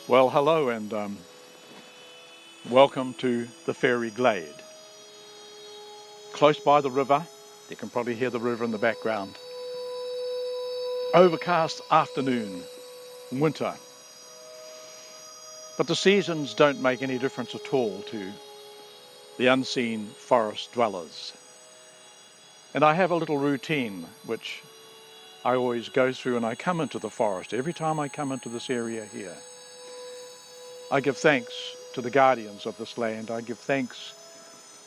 Well, hello and welcome to the Faery Glade. Close by the river, you can probably hear the river in the background. Overcast afternoon, winter. But the seasons don't make any difference at all to the unseen forest dwellers. And I have a little routine which I always go through when I come into the forest. Every time I come into this area here, I give thanks to the guardians of this land. I give thanks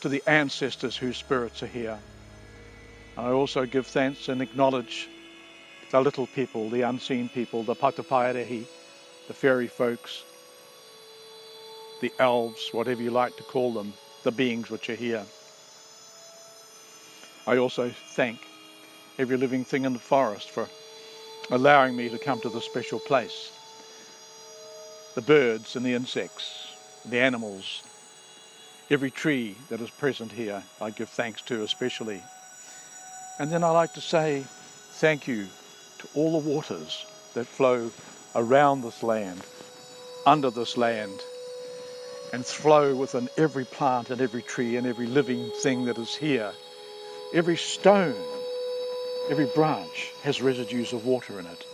to the ancestors whose spirits are here. I also give thanks and acknowledge the little people, the unseen people, the patapaerehi, the fairy folks, the elves, whatever you like to call them, the beings which are here. I also thank every living thing in the forest for allowing me to come to this special place. The birds and the insects, the animals, every tree that is present here, I give thanks to especially. And then I like to say thank you to all the waters that flow around this land, under this land, and flow within every plant and every tree and every living thing that is here. Every stone, every branch has residues of water in it.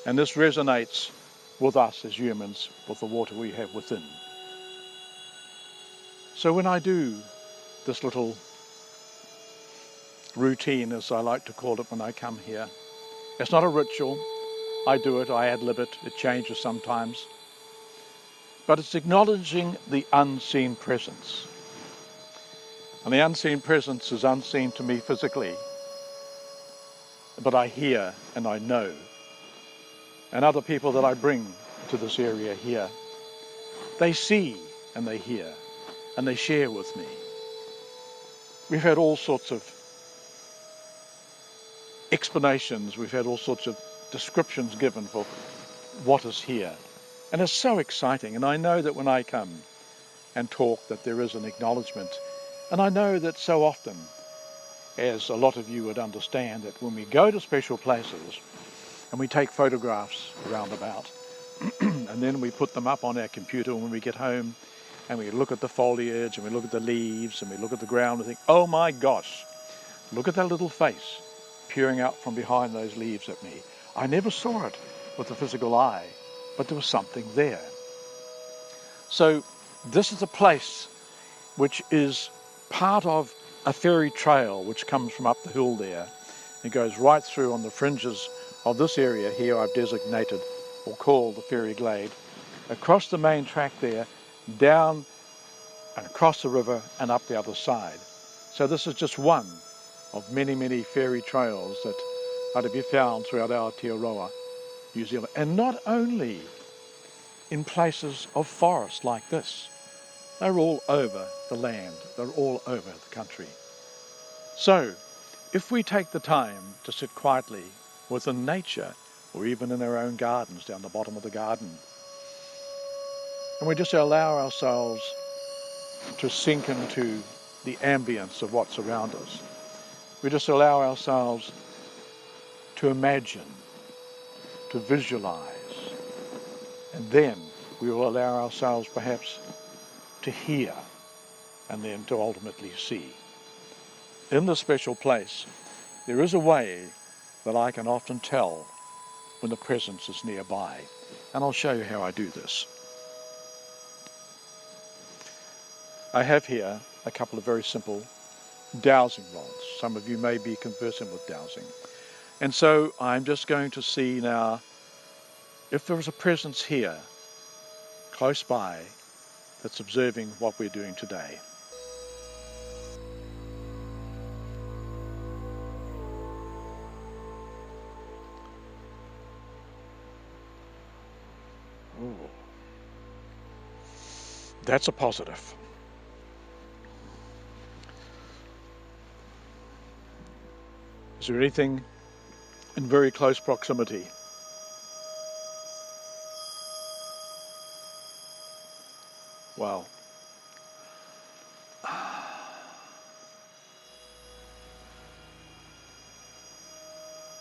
And this resonates with us as humans, with the water we have within. So when I do this little routine, as I like to call it when I come here, it's not a ritual. I do it, I ad-lib it, it changes sometimes. But it's acknowledging the unseen presence. And the unseen presence is unseen to me physically, but I hear and I know. And other people that I bring to this area here, they see and they hear and they share with me. We've had all sorts of explanations, we've had all sorts of descriptions given for what is here. And it's so exciting, and I know that when I come and talk that there is an acknowledgement. And I know that so often, as a lot of you would understand, that when we go to special places and we take photographs around about, and then we put them up on our computer when we get home, and we look at the foliage, and we look at the leaves, and we look at the ground and think, oh my gosh, look at that little face peering out from behind those leaves at me. I never saw it with the physical eye, but there was something there. So this is a place which is part of a fairy trail which comes from up the hill there. It goes right through on the fringes of this area here I've designated or called the Faery Glade, across the main track there, down and across the river and up the other side. So this is just one of many, many fairy trails that are to be found throughout Aotearoa, New Zealand. And not only in places of forest like this, they're all over the land, they're all over the country. So, if we take the time to sit quietly within nature, or even in our own gardens, down the bottom of the garden, and we just allow ourselves to sink into the ambience of what's around us, we just allow ourselves to imagine, to visualize, and then we will allow ourselves perhaps to hear, and then to ultimately see. In this special place, there is a way that I can often tell when the presence is nearby, and I'll show you how I do this. I have here a couple of very simple dowsing rods. Some of you may be conversant with dowsing. And so I'm just going to see now if there is a presence here, close by, that's observing what we're doing today. Ooh. That's a positive. Is there anything in very close proximity? Wow.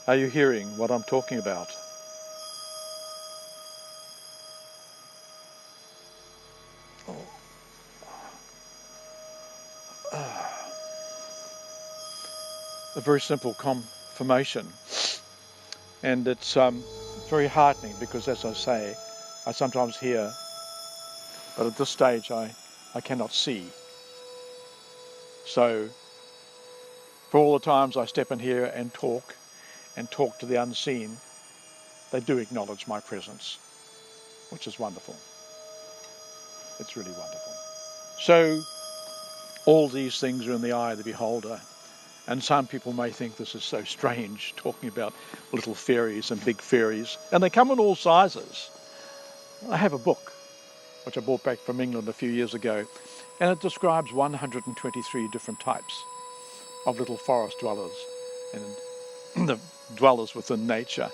Are you hearing what I'm talking about? a very simple confirmation. And it's very heartening because, as I say, I sometimes hear, but at this stage I cannot see. So for all the times I step in here and talk to the unseen, they do acknowledge my presence, which is wonderful. It's really wonderful. So all these things are in the eye of the beholder. And some people may think this is so strange, talking about little fairies and big fairies. And they come in all sizes. I have a book, which I brought back from England a few years ago, and it describes 123 different types of little forest dwellers and the dwellers within nature.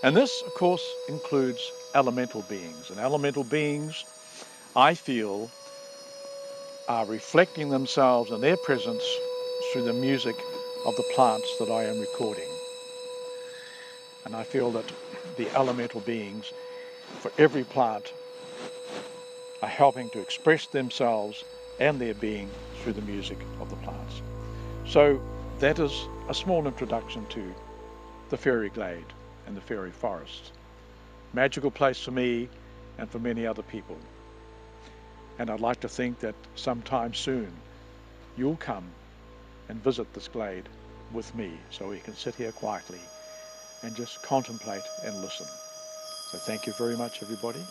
And this, of course, includes elemental beings. And elemental beings, I feel, are reflecting themselves and their presence through the music of the plants that I am recording. And I feel that the elemental beings for every plant are helping to express themselves and their being through the music of the plants. So that is a small introduction to the Faery Glade and the fairy forest. Magical place for me and for many other people. And I'd like to think that sometime soon you'll come and visit this glade with me so we can sit here quietly and just contemplate and listen. So thank you very much, everybody.